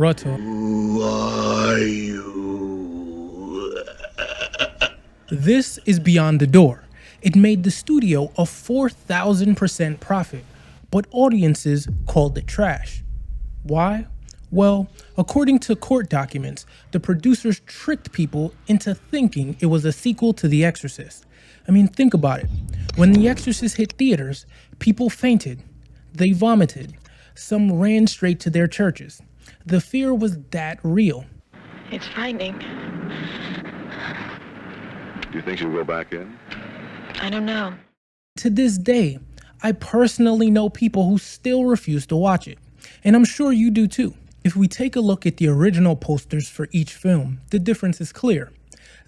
Rawteur. Who are you? This is Beyond the Door. It made the studio a 4,000% profit, but audiences called it trash. Why? Well, according to court documents, the producers tricked people into thinking it was a sequel to The Exorcist. I mean, think about it. When The Exorcist hit theaters, people fainted. They vomited. Some ran straight to their churches. The fear was that real. It's frightening. Do you think she'll go back in? I don't know. To this day, I personally know people who still refuse to watch it. And I'm sure you do too. If we take a look at the original posters for each film, the difference is clear.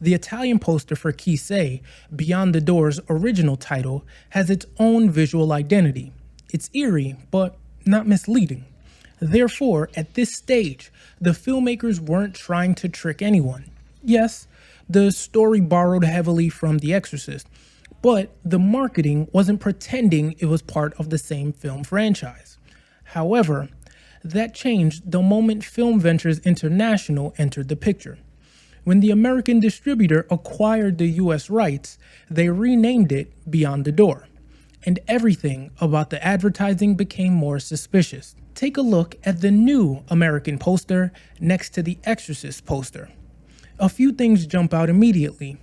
The Italian poster for Chi Sei, Beyond the Door's original title, has its own visual identity. It's eerie, but not misleading. Therefore, at this stage, the filmmakers weren't trying to trick anyone. Yes, the story borrowed heavily from The Exorcist, but the marketing wasn't pretending it was part of the same film franchise. However, that changed the moment Film Ventures International entered the picture. When the American distributor acquired the US rights, they renamed it Beyond the Door, and everything about the advertising became more suspicious. Take a look at the new American poster next to the Exorcist poster. A few things jump out immediately.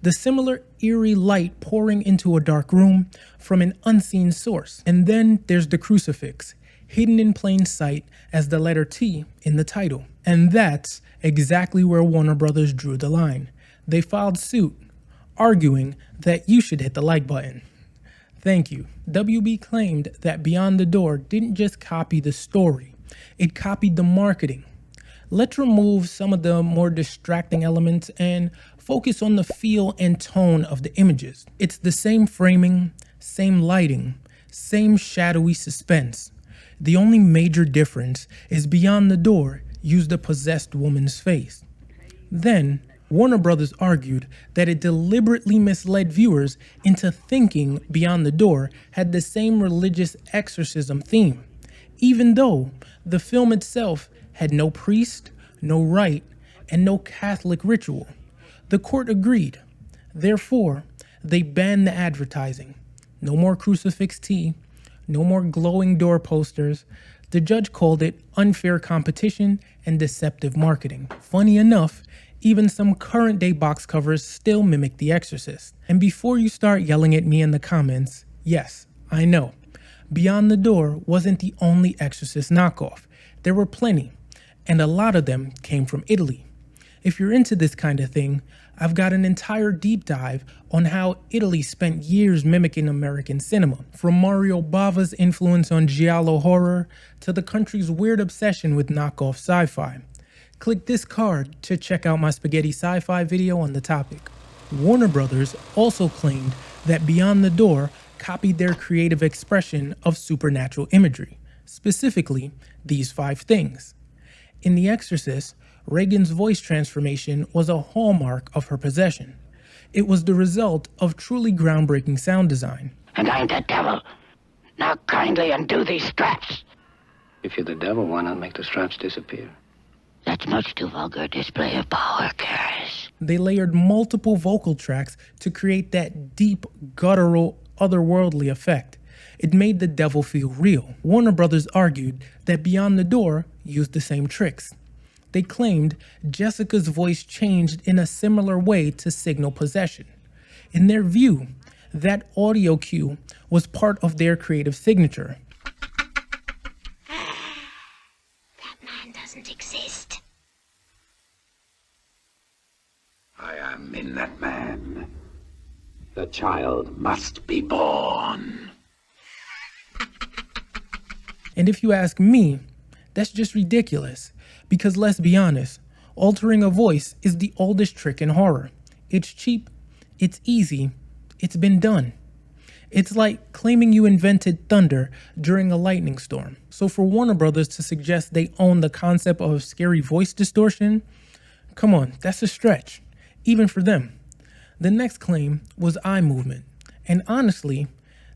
The similar eerie light pouring into a dark room from an unseen source. And then there's the crucifix, hidden in plain sight as the letter T in the title. And that's exactly where Warner Brothers drew the line. They filed suit, arguing that you should hit the like button. Thank you. WB claimed that Beyond the Door didn't just copy the story, it copied the marketing. Let's remove some of the more distracting elements and focus on the feel and tone of the images. It's the same framing, same lighting, same shadowy suspense. The only major difference is Beyond the Door used a possessed woman's face. Then, Warner Brothers argued that it deliberately misled viewers into thinking Beyond the Door had the same religious exorcism theme, even though the film itself had no priest, no rite, and no Catholic ritual. The court agreed. Therefore, they banned the advertising. No more crucifix tea, no more glowing door posters. The judge called it unfair competition and deceptive marketing. Funny enough, even some current day box covers still mimic The Exorcist. And before you start yelling at me in the comments, yes, I know, Beyond the Door wasn't the only Exorcist knockoff. There were plenty, and a lot of them came from Italy. If you're into this kind of thing, I've got an entire deep dive on how Italy spent years mimicking American cinema, from Mario Bava's influence on giallo horror to the country's weird obsession with knockoff sci-fi. Click this card to check out my spaghetti sci-fi video on the topic. Warner Brothers also claimed that Beyond the Door copied their creative expression of supernatural imagery, specifically these 5 things. In The Exorcist, Regan's voice transformation was a hallmark of her possession. It was the result of truly groundbreaking sound design. And I'm the devil. Now kindly undo these straps. If you're the devil, why not make the straps disappear? That's much too vulgar a display of power, Karis. They layered multiple vocal tracks to create that deep, guttural, otherworldly effect. It made the devil feel real. Warner Brothers argued that Beyond the Door used the same tricks. They claimed Jessica's voice changed in a similar way to signal possession. In their view, that audio cue was part of their creative signature. That man doesn't exist. I am in that man. The child must be born. And if you ask me, that's just ridiculous. Because let's be honest, altering a voice is the oldest trick in horror. It's cheap, it's easy, it's been done. It's like claiming you invented thunder during a lightning storm. So for Warner Brothers to suggest they own the concept of scary voice distortion, come on, that's a stretch, even for them. The next claim was eye movement. And honestly,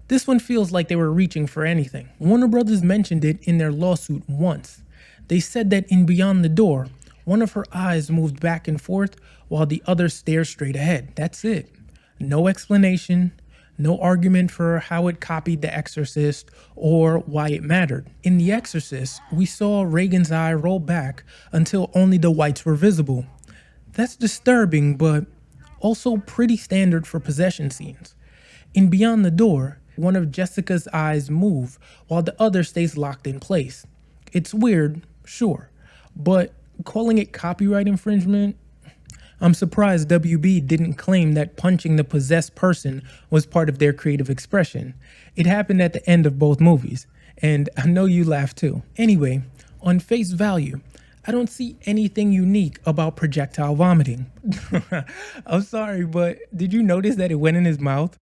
this one feels like they were reaching for anything. Warner Brothers mentioned it in their lawsuit once. They said that in Beyond the Door, one of her eyes moved back and forth while the other stared straight ahead. That's it. No explanation, no argument for how it copied The Exorcist or why it mattered. In The Exorcist, we saw Regan's eye roll back until only the whites were visible. That's disturbing, but also pretty standard for possession scenes. In Beyond the Door, one of Jessica's eyes move while the other stays locked in place. It's weird, sure, but calling it copyright infringement? I'm surprised WB didn't claim that punching the possessed person was part of their creative expression. It happened at the end of both movies, and I know you laughed too. Anyway, on face value, I don't see anything unique about projectile vomiting. I'm sorry, but did you notice that it went in his mouth?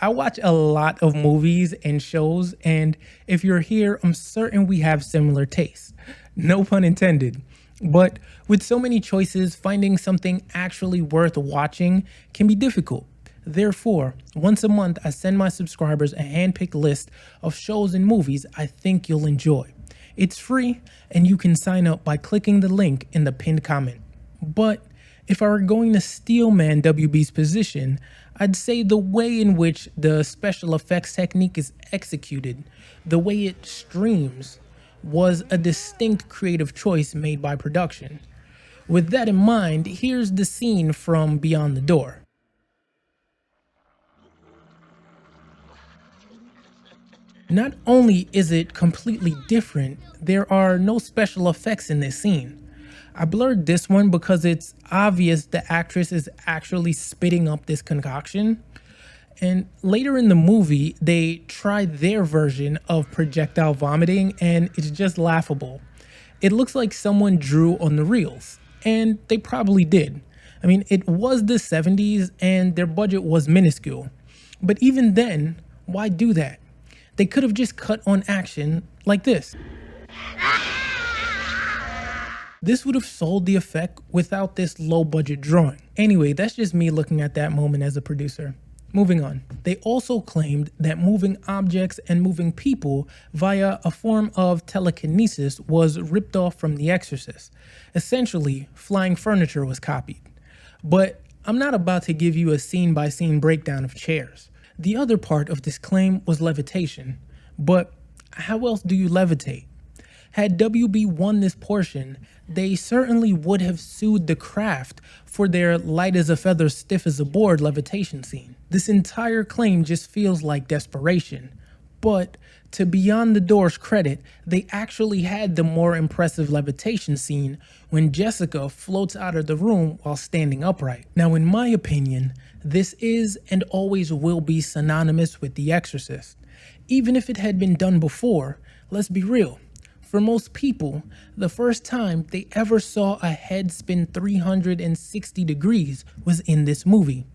I watch a lot of movies and shows, and if you're here, I'm certain we have similar tastes. No pun intended. But with so many choices, finding something actually worth watching can be difficult. Therefore, once a month, I send my subscribers a hand-picked list of shows and movies I think you'll enjoy. It's free, and you can sign up by clicking the link in the pinned comment. But if I were going to steelman WB's position, I'd say the way in which the special effects technique is executed, the way it streams, was a distinct creative choice made by production. With that in mind, here's the scene from Beyond the Door. Not only is it completely different, there are no special effects in this scene. I blurred this one because it's obvious the actress is actually spitting up this concoction. And later in the movie, they try their version of projectile vomiting and it's just laughable. It looks like someone drew on the reels, and they probably did. I mean, it was the 70s and their budget was minuscule. But even then, why do that? They could have just cut on action like this. This would have sold the effect without this low budget drawing. Anyway, that's just me looking at that moment as a producer. Moving on. They also claimed that moving objects and moving people via a form of telekinesis was ripped off from The Exorcist. Essentially, flying furniture was copied. But I'm not about to give you a scene-by-scene breakdown of chairs. The other part of this claim was levitation. But how else do you levitate? Had WB won this portion, they certainly would have sued the craft for their light as a feather, stiff as a board levitation scene. This entire claim just feels like desperation. But to Beyond the Door's credit, they actually had the more impressive levitation scene when Jessica floats out of the room while standing upright. Now, in my opinion, this is and always will be synonymous with The Exorcist. Even if it had been done before, let's be real. For most people, the first time they ever saw a head spin 360 degrees was in this movie.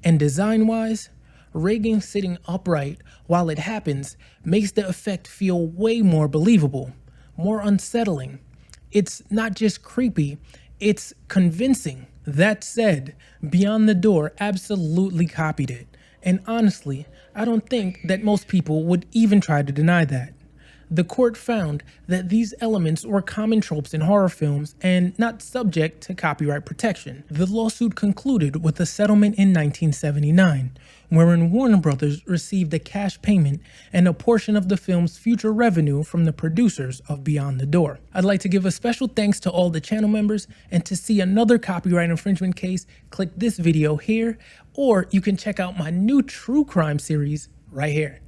And design-wise, Regan sitting upright while it happens makes the effect feel way more believable, more unsettling. It's not just creepy, it's convincing. That said, Beyond the Door absolutely copied it. And honestly, I don't think that most people would even try to deny that. The court found that these elements were common tropes in horror films and not subject to copyright protection. The lawsuit concluded with a settlement in 1979, wherein Warner Brothers received a cash payment and a portion of the film's future revenue from the producers of Beyond the Door. I'd like to give a special thanks to all the channel members, and to see another copyright infringement case, click this video here, or you can check out my new true crime series right here.